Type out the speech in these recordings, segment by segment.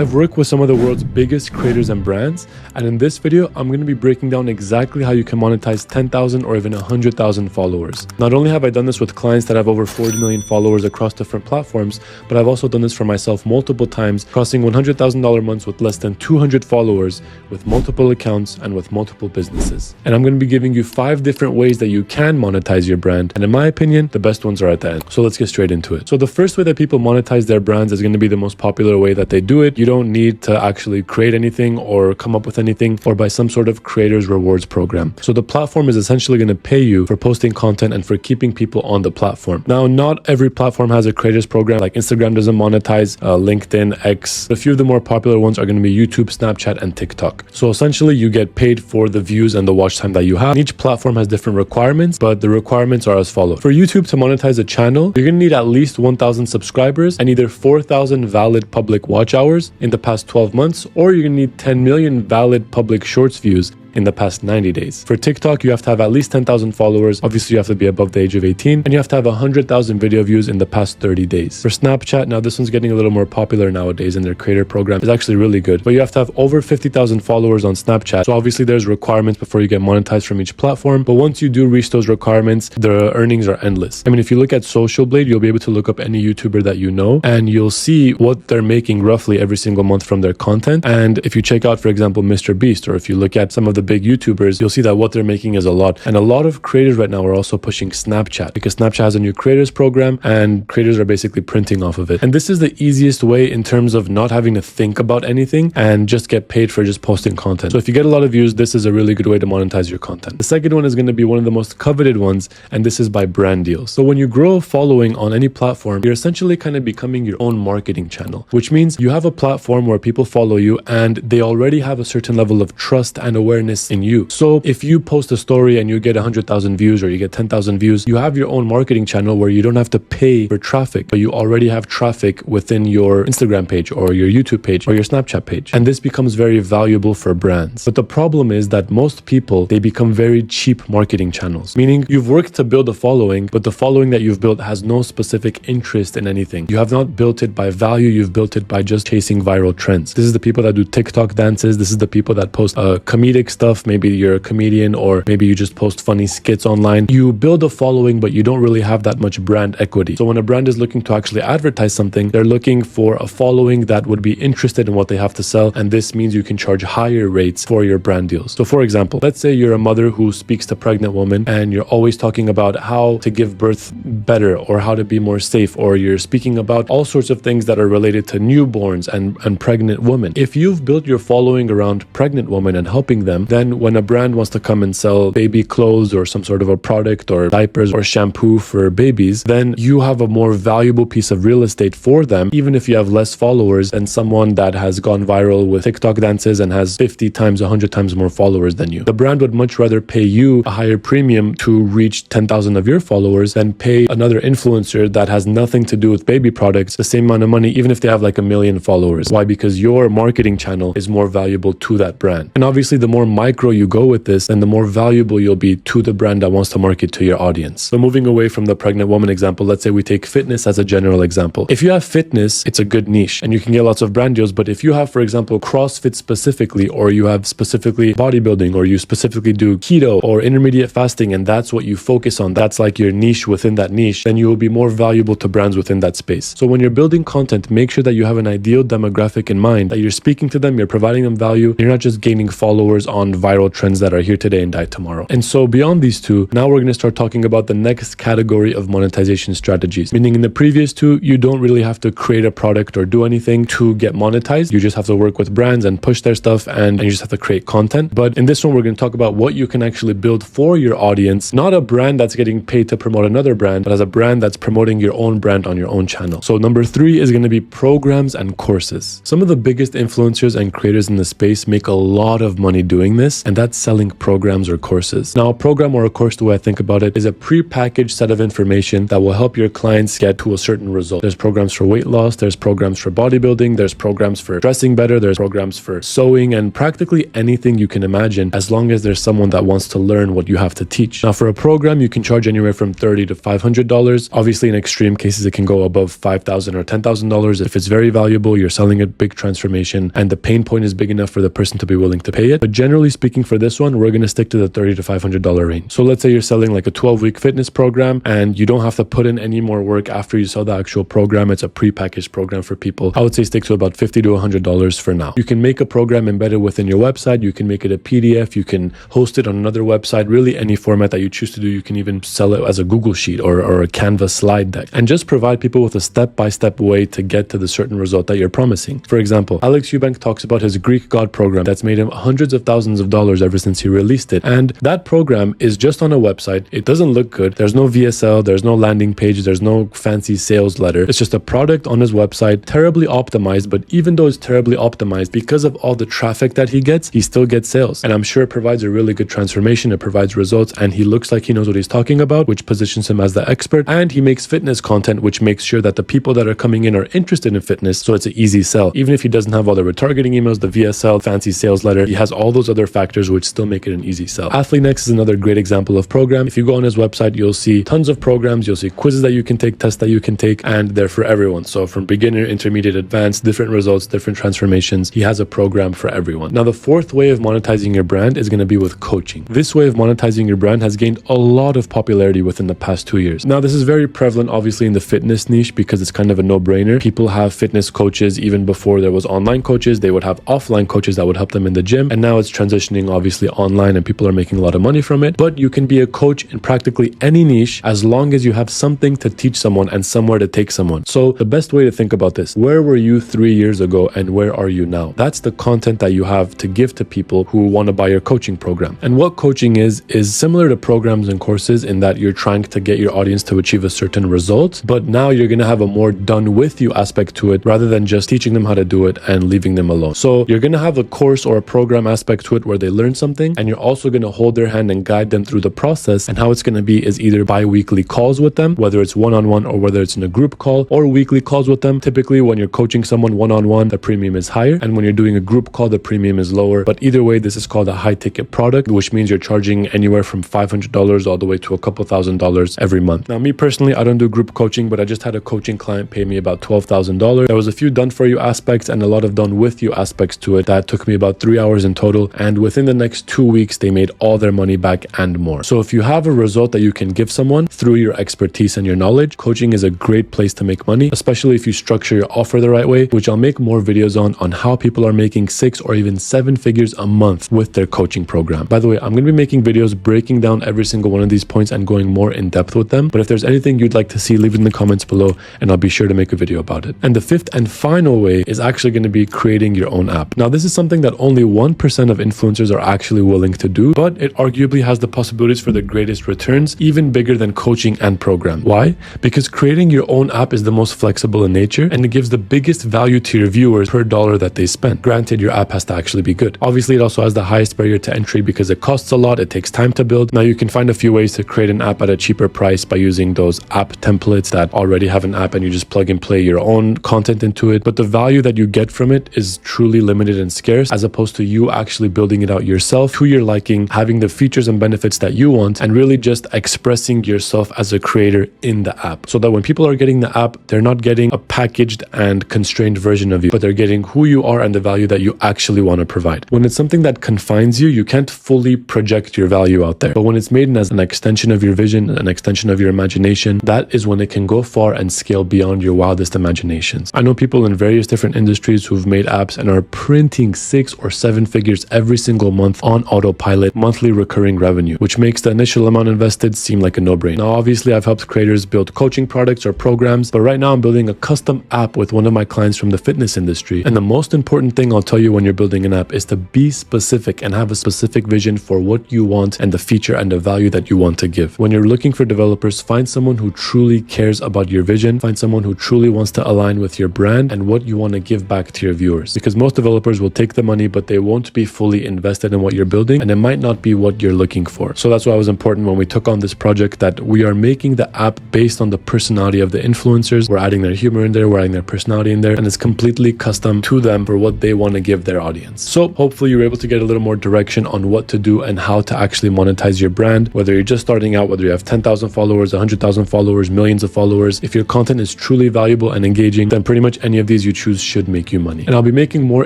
I've worked with some of the world's biggest creators and brands, and in this video, I'm going to be breaking down exactly how you can monetize 10,000 or even 100,000 followers. Not only have I done this with clients that have over 40 million followers across different platforms, but I've also done this for myself multiple times, crossing $100,000 months with less than 200 followers, with multiple accounts and with multiple businesses. And I'm going to be giving you 5 different ways that you can monetize your brand. And in my opinion, the best ones are at the end. So let's get straight into it. So the first way that people monetize their brands is going to be the most popular way that they do it. You don't need to actually create anything or come up with anything or buy some sort of creators rewards program. So the platform is essentially going to pay you for posting content and for keeping people on the platform. Now, not every platform has a creators program. Like Instagram doesn't monetize, LinkedIn, X. A few of the more popular ones are going to be YouTube, Snapchat, and TikTok. So essentially you get paid for the views and the watch time that you have. Each platform has different requirements, but the requirements are as follows. For YouTube to monetize a channel, you're going to need at least 1,000 subscribers and either 4,000 valid public watch hours in the past 12 months, or you're going to need 10 million valid public shorts views in the past 90 days. For TikTok, you have to have at least 10,000 followers. Obviously, you have to be above the age of 18, and you have to have 100,000 video views in the past 30 days. For Snapchat, now this one's getting a little more popular nowadays, and their creator program is actually really good, but you have to have over 50,000 followers on Snapchat. So obviously there's requirements before you get monetized from each platform, but once you do reach those requirements, the earnings are endless. I mean, if you look at Social Blade, you'll be able to look up any YouTuber that you know, and you'll see what they're making roughly every single month from their content. And if you check out, for example, Mr. Beast, or if you look at some of the big YouTubers, you'll see that what they're making is a lot. And a lot of creators right now are also pushing Snapchat, because Snapchat has a new creators program and creators are basically printing off of it. And this is the easiest way in terms of not having to think about anything and just get paid for just posting content. So if you get a lot of views, this is a really good way to monetize your content. The second one is going to be one of the most coveted ones, and this is by brand deals. So when you grow a following on any platform, you're essentially kind of becoming your own marketing channel, which means you have a platform where people follow you and they already have a certain level of trust and awareness in you. So if you post a story and you get 100,000 views or you get 10,000 views, you have your own marketing channel where you don't have to pay for traffic, but you already have traffic within your Instagram page or your YouTube page or your Snapchat page. And this becomes very valuable for brands. But the problem is that most people, they become very cheap marketing channels, meaning you've worked to build a following, but the following that you've built has no specific interest in anything. You have not built it by value, you've built it by just chasing viral trends. This is the people that do TikTok dances. This is the people that post comedic stuff. Maybe you're a comedian, or maybe you just post funny skits online. You build a following, but you don't really have that much brand equity. So when a brand is looking to actually advertise something, they're looking for a following that would be interested in what they have to sell. And this means you can charge higher rates for your brand deals. So for example, let's say you're a mother who speaks to pregnant women and you're always talking about how to give birth better or how to be more safe, or you're speaking about all sorts of things that are related to newborns and pregnant women. If you've built your following around pregnant women and helping them, then when a brand wants to come and sell baby clothes or some sort of a product or diapers or shampoo for babies, then you have a more valuable piece of real estate for them, even if you have less followers than someone that has gone viral with TikTok dances and has 50 times, 100 times more followers than you. The brand would much rather pay you a higher premium to reach 10,000 of your followers than pay another influencer that has nothing to do with baby products the same amount of money, even if they have like 1 million followers. Why? Because your marketing channel is more valuable to that brand. And obviously, the more micro you go with this, then the more valuable you'll be to the brand that wants to market to your audience. So moving away from the pregnant woman example, let's say we take fitness as a general example. If you have fitness, it's a good niche and you can get lots of brand deals. But if you have, for example, CrossFit specifically, or you have specifically bodybuilding, or you specifically do keto or intermediate fasting, and that's what you focus on, that's like your niche within that niche, then you will be more valuable to brands within that space. So when you're building content, make sure that you have an ideal demographic in mind, that you're speaking to them, you're providing them value, you're not just gaining followers on viral trends that are here today and die tomorrow. And so beyond these two, now we're going to start talking about the next category of monetization strategies. Meaning in the previous two, you don't really have to create a product or do anything to get monetized. You just have to work with brands and push their stuff, and you just have to create content. But in this one, we're going to talk about what you can actually build for your audience, not a brand that's getting paid to promote another brand, but as a brand that's promoting your own brand on your own channel. So number 3 is going to be programs and courses. Some of the biggest influencers and creators in the space make a lot of money doing doing this, and that's selling programs or courses. Now, a program or a course, the way I think about it, is a pre-packaged set of information that will help your clients get to a certain result. There's programs for weight loss, there's programs for bodybuilding, there's programs for dressing better, there's programs for sewing, and practically anything you can imagine, as long as there's someone that wants to learn what you have to teach. Now, for a program, you can charge anywhere from $30 to $500. Obviously, in extreme cases, it can go above $5,000 or $10,000. If it's very valuable, you're selling a big transformation, and the pain point is big enough for the person to be willing to pay it. But generally speaking, for this one, we're going to stick to the $30 to $500 range. So let's say you're selling like a 12-week fitness program, and you don't have to put in any more work after you sell the actual program. It's a pre-packaged program for people. I would say stick to about $50 to $100 for now. You can make a program embedded within your website. You can make it a PDF. You can host it on another website, really any format that you choose to do. You can even sell it as a Google Sheet or a Canva slide deck, and just provide people with a step-by-step way to get to the certain result that you're promising. For example, Alex Eubank talks about his Greek God program that's made him hundreds of thousands of dollars ever since he released it. And that program is just on a website. It doesn't look good. There's no VSL, there's no landing page, there's no fancy sales letter. It's just a product on his website, terribly optimized. But even though it's terribly optimized, because of all the traffic that he gets, he still gets sales. And I'm sure it provides a really good transformation. It provides results, and he looks like he knows what he's talking about, which positions him as the expert. And he makes fitness content, which makes sure that the people that are coming in are interested in fitness. So it's an easy sell. Even if he doesn't have all the retargeting emails, the VSL, fancy sales letter, he has all those other factors which still make it an easy sell. AthleteNext is another great example of program. If you go on his website, you'll see tons of programs. You'll see quizzes that you can take, tests that you can take, and they're for everyone. So from beginner, intermediate, advanced, different results, different transformations. He has a program for everyone. Now, the fourth way of monetizing your brand is going to be with coaching. This way of monetizing your brand has gained a lot of popularity within the past 2 years. Now, this is very prevalent, obviously, in the fitness niche because it's kind of a no-brainer. People have fitness coaches even before there was online coaches. They would have offline coaches that would help them in the gym. And now it's transitioning, obviously, online, and people are making a lot of money from it. But you can be a coach in practically any niche as long as you have something to teach someone and somewhere to take someone. So the best way to think about this, where were you 3 years ago and where are you now? That's the content that you have to give to people who want to buy your coaching program. And what coaching is similar to programs and courses in that you're trying to get your audience to achieve a certain result, but now you're going to have a more done with you aspect to it rather than just teaching them how to do it and leaving them alone. So you're going to have a course or a program aspect to it where they learn something, and you're also going to hold their hand and guide them through the process. And how it's going to be is either bi-weekly calls with them, whether it's one-on-one or whether it's in a group call, or weekly calls with them. Typically, when you're coaching someone one-on-one, the premium is higher, and when you're doing a group call, the premium is lower. But either way, this is called a high-ticket product, which means you're charging anywhere from $500 all the way to a couple $1,000s every month. Now, me personally, I don't do group coaching, but I just had a coaching client pay me about $12,000. There was a few done-for-you aspects and a lot of done-with-you aspects to it that took me about 3 hours in total, and within the next 2 weeks, they made all their money back and more. So if you have a result that you can give someone through your expertise and your knowledge, coaching is a great place to make money, especially if you structure your offer the right way, which I'll make more videos on how people are making 6 or even 7 figures a month with their coaching program. By the way, I'm going to be making videos breaking down every single one of these points and going more in depth with them. But if there's anything you'd like to see, leave it in the comments below and I'll be sure to make a video about it. And the fifth and final way is actually going to be creating your own app. Now, this is something that only 1% of influencers are actually willing to do, but it arguably has the possibilities for the greatest returns, even bigger than coaching and program. Why? Because creating your own app is the most flexible in nature and it gives the biggest value to your viewers per dollar that they spend. Granted, your app has to actually be good. Obviously, it also has the highest barrier to entry because it costs a lot, it takes time to build. Now, you can find a few ways to create an app at a cheaper price by using those app templates that already have an app and you just plug and play your own content into it. But the value that you get from it is truly limited and scarce, as opposed to you actually building it out yourself to your liking, having the features and benefits that you want, and really just expressing yourself as a creator in the app. So that when people are getting the app, they're not getting a packaged and constrained version of you, but they're getting who you are and the value that you actually want to provide. When it's something that confines you, you can't fully project your value out there. But when it's made as an extension of your vision, an extension of your imagination, that is when it can go far and scale beyond your wildest imaginations. I know people in various different industries who've made apps and are printing 6 or 7 figures every single month on autopilot, monthly recurring revenue, which makes the initial amount invested seem like a no-brainer. Now, obviously, I've helped creators build coaching products or programs, but right now I'm building a custom app with one of my clients from the fitness industry. And the most important thing I'll tell you when you're building an app is to be specific and have a specific vision for what you want and the feature and the value that you want to give. When you're looking for developers, find someone who truly cares about your vision, find someone who truly wants to align with your brand and what you want to give back to your viewers. Because most developers will take the money, but they won't be fully heavily invested in what you're building, and it might not be what you're looking for. So that's why it was important when we took on this project that we are making the app based on the personality of the influencers. We're adding their humor in there, we're adding their personality in there, and it's completely custom to them for what they want to give their audience. So hopefully you're able to get a little more direction on what to do and how to actually monetize your brand, whether you're just starting out, whether you have 10,000 followers, 100,000 followers, millions of followers. If your content is truly valuable and engaging, then pretty much any of these you choose should make you money. And I'll be making more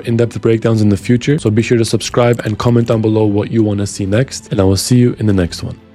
in-depth breakdowns in the future, so be sure to subscribe and comment down below what you want to see next, and I will see you in the next one.